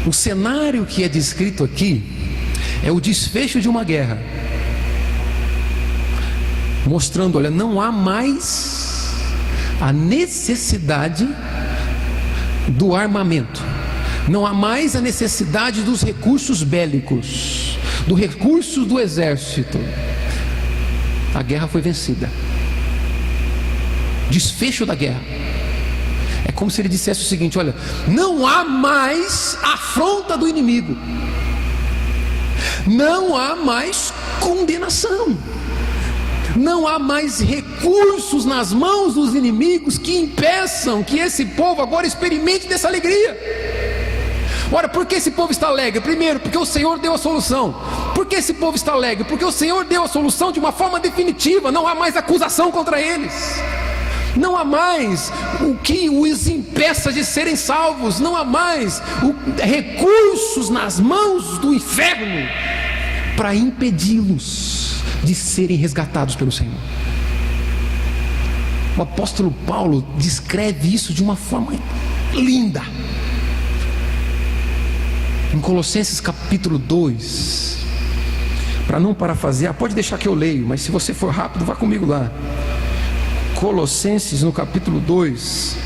O cenário que é descrito aqui é o desfecho de uma guerra, mostrando, olha, não há mais a necessidade do armamento, não há mais a necessidade dos recursos bélicos, do recurso do exército. A guerra foi vencida. Desfecho da guerra. É como se ele dissesse o seguinte: olha, não há mais afronta do inimigo, não há mais condenação, não há mais recursos nas mãos dos inimigos que impeçam que esse povo agora experimente dessa alegria. Ora, por que esse povo está alegre? Primeiro, porque o Senhor deu a solução. Por que esse povo está alegre? Porque o Senhor deu a solução de uma forma definitiva. Não há mais acusação contra eles, não há mais o que os impeça de serem salvos, não há mais recursos nas mãos do inferno para impedi-los de serem resgatados pelo Senhor. O apóstolo Paulo descreve isso de uma forma linda em Colossenses capítulo 2. Para não parafrasear, pode deixar que eu leio, mas se você for rápido, vá comigo lá. Colossenses no capítulo 2,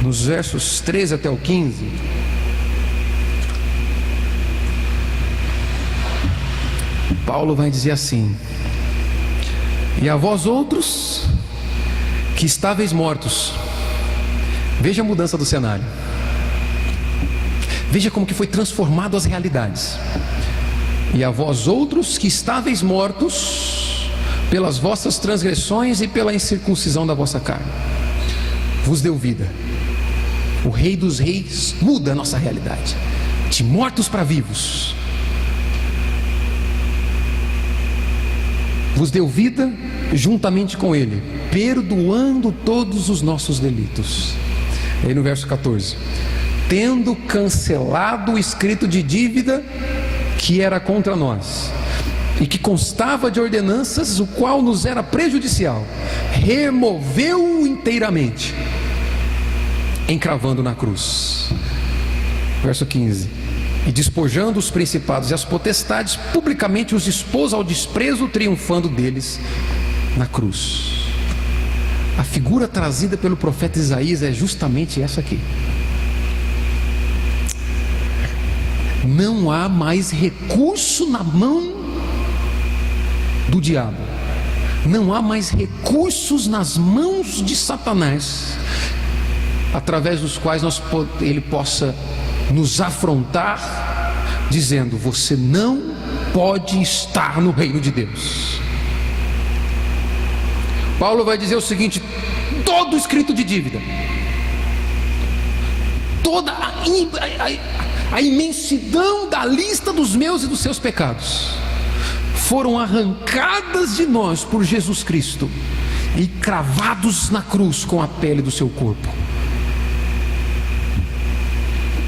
nos versos 13 até o 15. Paulo vai dizer assim: e a vós outros que estáveis mortos. Veja a mudança do cenário, veja como que foi transformado as realidades. E a vós outros que estáveis mortos pelas vossas transgressões e pela incircuncisão da vossa carne, vos deu vida. O Rei dos Reis muda a nossa realidade, de mortos para vivos. Vos deu vida juntamente com Ele, perdoando todos os nossos delitos. Aí no verso 14: tendo cancelado o escrito de dívida que era contra nós, e que constava de ordenanças, o qual nos era prejudicial, removeu-o inteiramente, encravando na cruz. Verso 15: e despojando os principados e as potestades, publicamente os expôs ao desprezo, triunfando deles na cruz. A figura trazida pelo profeta Isaías é justamente essa aqui. Não há mais recurso na mão do diabo, não há mais recursos nas mãos de Satanás, através dos quais ele possa nos afrontar, dizendo: você não pode estar no reino de Deus. Paulo vai dizer o seguinte: todo escrito de dívida, toda a imensidão da lista dos meus e dos seus pecados foram arrancadas de nós por Jesus Cristo e cravados na cruz com a pele do seu corpo.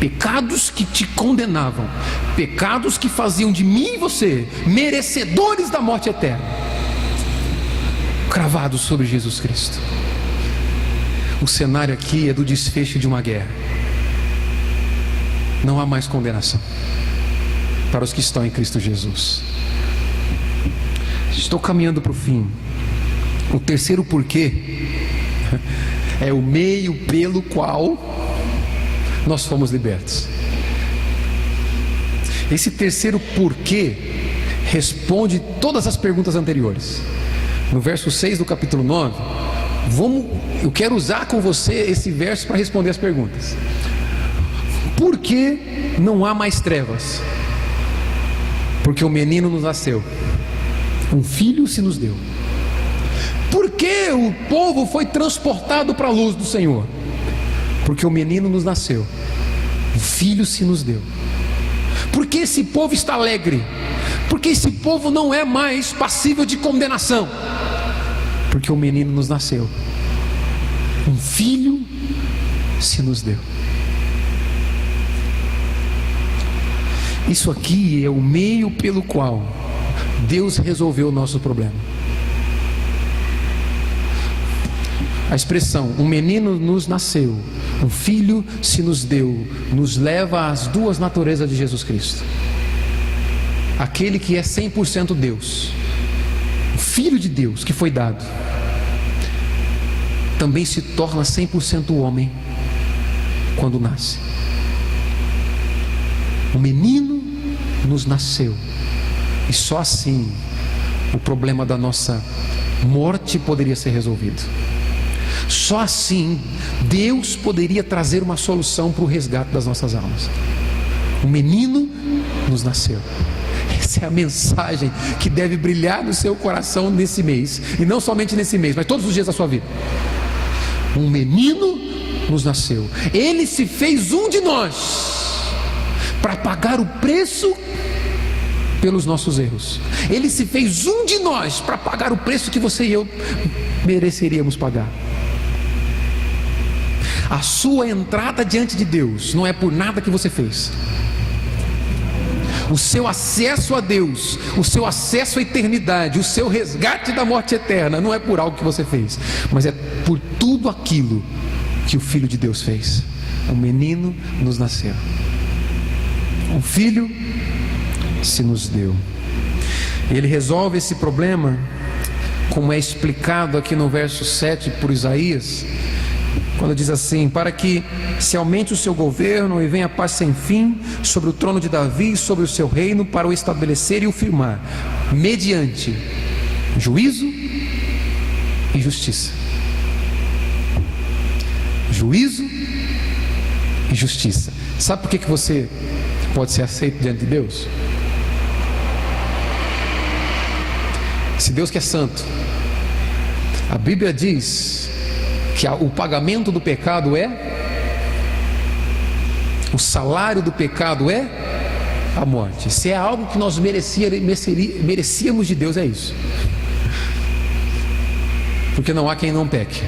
Pecados que te condenavam, pecados que faziam de mim e você merecedores da morte eterna, cravados sobre Jesus Cristo. O cenário aqui é do desfecho de uma guerra. Não há mais condenação para os que estão em Cristo Jesus. Estou caminhando para o fim. O terceiro porquê é o meio pelo qual nós fomos libertos. Esse terceiro porquê responde todas as perguntas anteriores. No verso 6 do capítulo 9, eu quero usar com você esse verso para responder as perguntas. Por que não há mais trevas? Porque o menino nos nasceu, um filho se nos deu. Por que o povo foi transportado para a luz do Senhor? Porque o menino nos nasceu, um filho se nos deu. Por que esse povo está alegre? Porque esse povo não é mais passível de condenação. Porque o menino nos nasceu, um filho se nos deu. Isso aqui é o meio pelo qual Deus resolveu o nosso problema. A expressão, um menino nos nasceu, um filho se nos deu, nos leva às duas naturezas de Jesus Cristo. Aquele que é 100% Deus, o Filho de Deus que foi dado, também se torna 100% homem quando nasce. O menino nos nasceu, e só assim o problema da nossa morte poderia ser resolvido. Só assim Deus poderia trazer uma solução para o resgate das nossas almas. O menino nos nasceu. Essa é a mensagem que deve brilhar no seu coração nesse mês, e não somente nesse mês, mas todos os dias da sua vida. Um menino nos nasceu, ele se fez um de nós para pagar o preço pelos nossos erros. Ele se fez um de nós para pagar o preço que você e eu mereceríamos pagar. A sua entrada diante de Deus não é por nada que você fez. O seu acesso a Deus, o seu acesso à eternidade, o seu resgate da morte eterna não é por algo que você fez, mas é por tudo aquilo que o Filho de Deus fez. Um menino nos nasceu, um filho se nos deu. Ele resolve esse problema, como é explicado aqui no verso 7 por Isaías, quando diz assim: para que se aumente o seu governo e venha a paz sem fim sobre o trono de Davi e sobre o seu reino, para o estabelecer e o firmar mediante juízo e justiça. Juízo e justiça. Sabe por que você pode ser aceito diante de Deus? Se Deus que é santo, a Bíblia diz que o pagamento do pecado o salário do pecado é a morte. Se é algo que nós merecíamos de Deus, é isso. Porque não há quem não peque.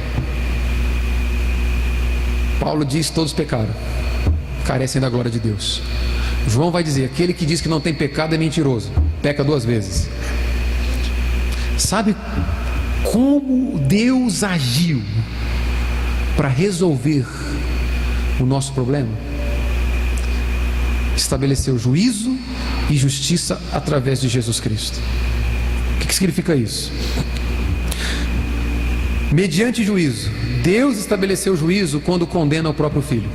Paulo diz: todos pecaram, carecem da glória de Deus. João vai dizer: aquele que diz que não tem pecado é mentiroso, peca 2 vezes. Sabe como Deus agiu para resolver o nosso problema? Estabeleceu juízo e justiça através de Jesus Cristo. O que significa isso? Mediante juízo, Deus estabeleceu juízo quando condena o próprio Filho.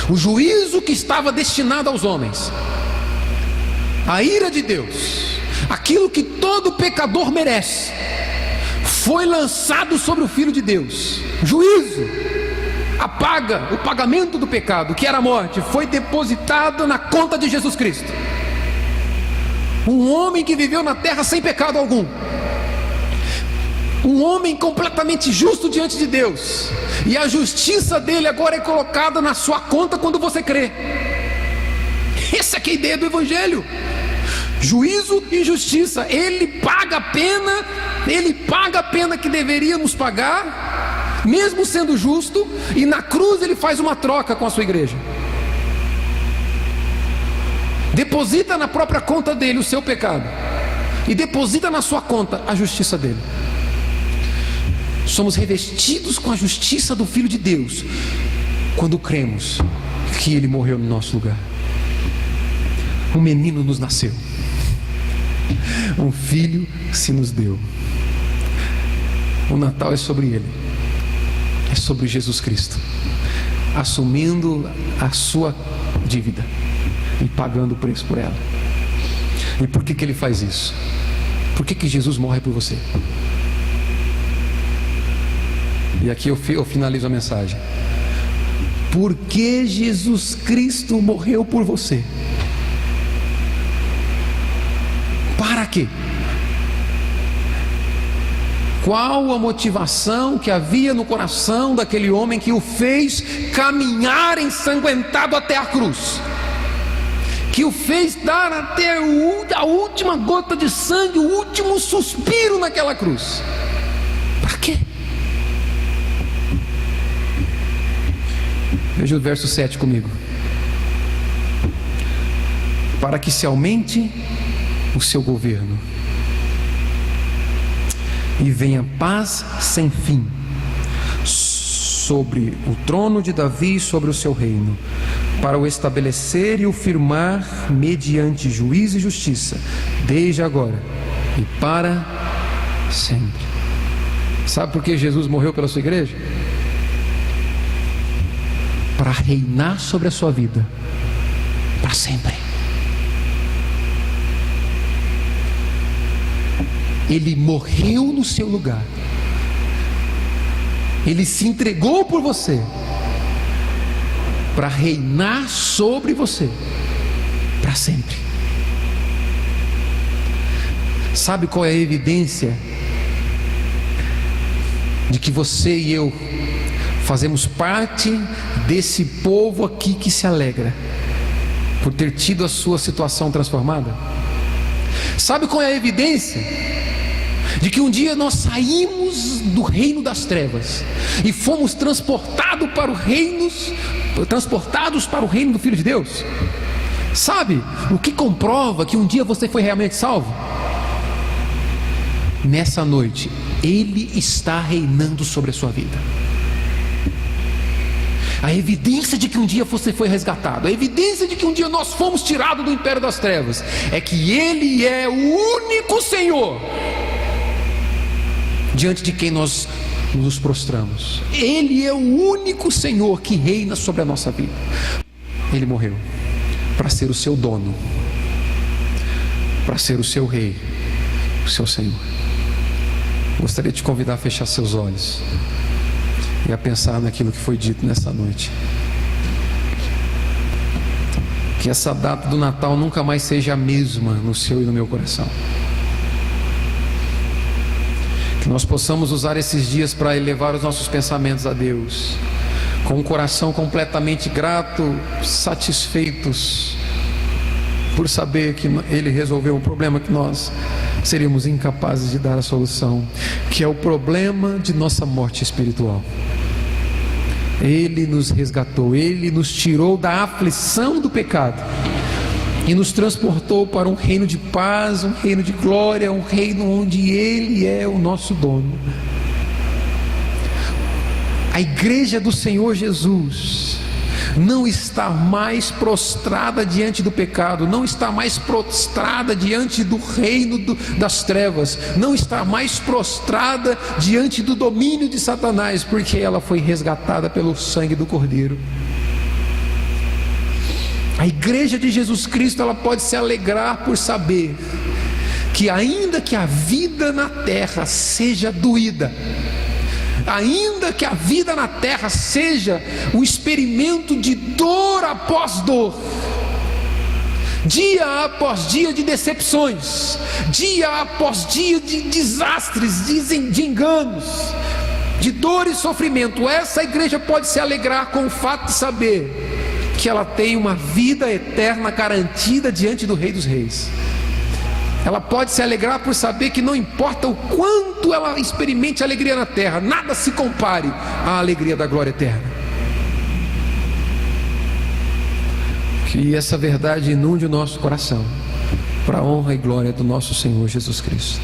O juízo que estava destinado aos homens, a ira de Deus, aquilo que todo pecador merece, foi lançado sobre o Filho de Deus. Juízo, o pagamento do pecado, que era a morte, foi depositado na conta de Jesus Cristo. Um homem que viveu na terra sem pecado algum, um homem completamente justo diante de Deus, e a justiça dele agora é colocada na sua conta quando você crê. Essa é que é a ideia do Evangelho. Juízo e justiça. Ele paga a pena que deveríamos pagar, mesmo sendo justo, e na cruz ele faz uma troca com a sua igreja. Deposita na própria conta dele o seu pecado, e deposita na sua conta a justiça dele. Somos revestidos com a justiça do Filho de Deus quando cremos que ele morreu no nosso lugar. Um menino nos nasceu, Um filho se nos deu. O Natal é sobre Ele, é sobre Jesus Cristo, assumindo a sua dívida e pagando o preço por ela. E por que Ele faz isso? Por que Jesus morre por você? E aqui eu finalizo a mensagem. Por que Jesus Cristo morreu por você? Para quê? Qual a motivação que havia no coração daquele homem que o fez caminhar ensanguentado até a cruz? Que o fez dar até a última gota de sangue, o último suspiro naquela cruz? Para quê? Veja o verso 7 comigo. Para que se aumente o seu governo e venha paz sem fim sobre o trono de Davi e sobre o seu reino, para o estabelecer e o firmar mediante juízo e justiça, desde agora e para sempre. Sabe por que Jesus morreu pela sua igreja? Para reinar sobre a sua vida para sempre. Ele morreu no seu lugar. Ele se entregou por você para reinar sobre você para sempre. Sabe qual é a evidência de que você e eu fazemos parte desse povo aqui que se alegra por ter tido a sua situação transformada? Sabe qual é a evidência de que um dia nós saímos do reino das trevas e fomos transportados para o reino do Filho de Deus? Sabe o que comprova que um dia você foi realmente salvo? Nessa noite Ele está reinando sobre a sua vida. A evidência de que um dia você foi resgatado, a evidência de que um dia nós fomos tirados do império das trevas, é que Ele é o único Senhor diante de quem nós nos prostramos. Ele é o único Senhor que reina sobre a nossa vida. Ele morreu para ser o seu dono, para ser o seu rei, o seu Senhor. Gostaria de te convidar a fechar seus olhos e a pensar naquilo que foi dito nessa noite. Que essa data do Natal nunca mais seja a mesma no seu e no meu coração. Que nós possamos usar esses dias para elevar os nossos pensamentos a Deus, com um coração completamente grato, satisfeitos por saber que Ele resolveu um problema que nós seríamos incapazes de dar a solução, que é o problema de nossa morte espiritual. Ele nos resgatou, Ele nos tirou da aflição do pecado e nos transportou para um reino de paz, um reino de glória, um reino onde Ele é o nosso dono. A igreja do Senhor Jesus não está mais prostrada diante do pecado, não está mais prostrada diante do reino das trevas, não está mais prostrada diante do domínio de Satanás, porque ela foi resgatada pelo sangue do Cordeiro. A igreja de Jesus Cristo, ela pode se alegrar por saber que ainda que a vida na terra seja doída, ainda que a vida na terra seja o experimento de dor após dor, dia após dia de decepções, dia após dia de desastres, de enganos, de dor e sofrimento, essa igreja pode se alegrar com o fato de saber que ela tem uma vida eterna garantida diante do Rei dos Reis. Ela pode se alegrar por saber que não importa o quanto ela experimente alegria na terra, nada se compare à alegria da glória eterna. Que essa verdade inunde o nosso coração, para a honra e glória do nosso Senhor Jesus Cristo.